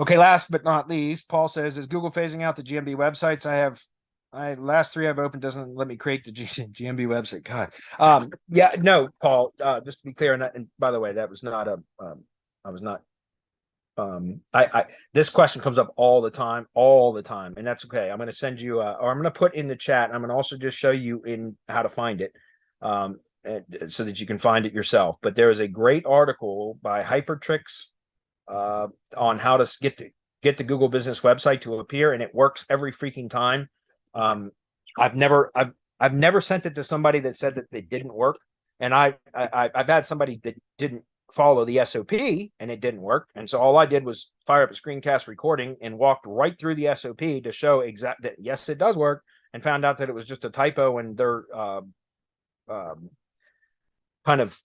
Okay, last but not least, Paul says, is Google phasing out the GMB websites? Last three I've opened doesn't let me create the GMB website. God. Yeah, no, Paul, just to be clear, and by the way, that was not I was not, this question comes up all the time, and that's okay. I'm going to send you, or I'm going to put in the chat. I'm going to also just show you in how to find it, so that you can find it yourself. But there is a great article by Hypertrix, on how to get the Google Business website to appear, and it works every freaking time. I've never sent it to somebody that said that it didn't work, and I've had somebody that didn't follow the SOP and it didn't work, and so all I did was fire up a screencast recording and walked right through the SOP to show exact that yes, it does work, and found out that it was just a typo in their kind of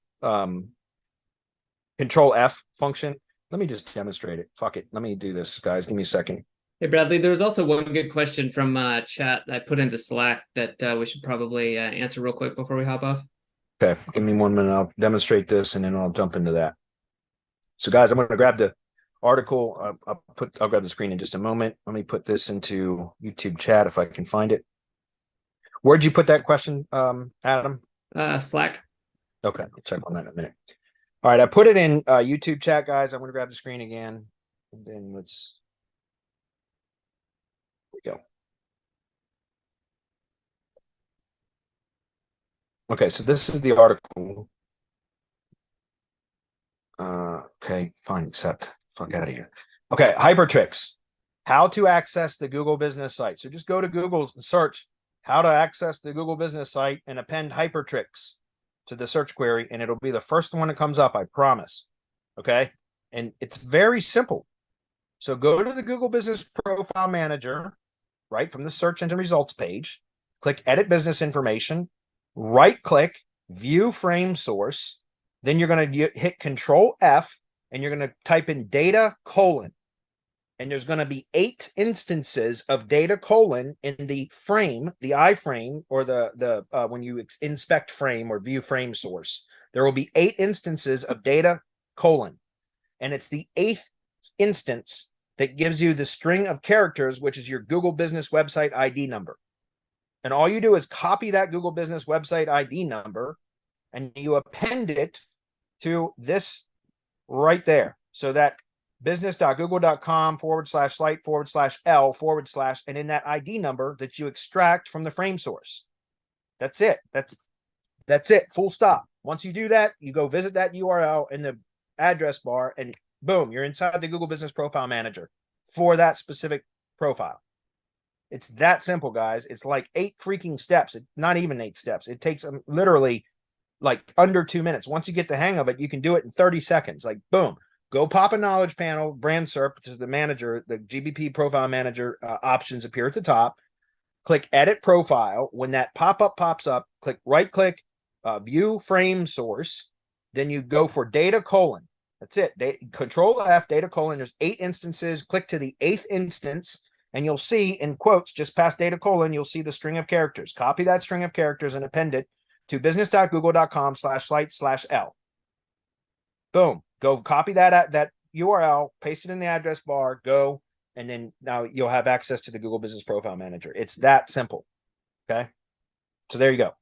Control F function. Let me just demonstrate it. Fuck it. Let me do this, guys. Give me a second. Hey, Bradley, there was also one good question from chat I put into Slack that we should probably answer real quick before we hop off. Okay, give me 1 minute. I'll demonstrate this and then I'll jump into that. So, guys, I'm going to grab the article. I'll grab the screen in just a moment. Let me put this into YouTube chat if I can find it. Where'd you put that question, Adam? Slack. Okay, I'll check on that in a minute. All right, I put it in YouTube chat, guys. I'm going to grab the screen again, and then let's. Here we go. Okay, so this is the article. Okay, fine, accept. Fuck out of here. Okay, Hypertrix. How to access the Google Business site. So just go to Google and search how to access the Google Business site and append Hypertrix to the search query, and it'll be the first one that comes up, I promise. Okay, and it's very simple. So go to the Google Business Profile Manager, right from the search engine results page, click Edit Business Information, right click, View Frame Source, then you're going to hit Control F, and you're going to type in data : and there's going to be 8 instances of data : in the frame, the iframe, or the when you inspect frame or view frame source. There will be 8 instances of data : and it's the 8th instance that gives you the string of characters, which is your Google Business website ID number. And all you do is copy that Google Business website ID number and you append it to this right there. So that business.google.com/site/L/ and in that ID number that you extract from the frame source. That's it. That's it. Full stop. Once you do that, you go visit that URL in the address bar and boom, you're inside the Google Business Profile Manager for that specific profile. It's that simple, guys. It's like 8 freaking steps. It's not even 8 steps. It takes literally like under 2 minutes. Once you get the hang of it, you can do it in 30 seconds. Like boom, go pop a knowledge panel, brand SERP, which is the manager, the GBP profile manager options appear at the top. Click edit profile. When that pop-up pops up, click right click, view frame source. Then you go for data : that's it. Control F, data : there's 8 instances. Click to the 8th instance, and you'll see in quotes just past data : you'll see the string of characters. Copy that string of characters and append it to business.google.com/site/L. Boom. Go copy that URL, paste it in the address bar, go, and then now you'll have access to the Google Business Profile Manager. It's that simple. Okay. So there you go.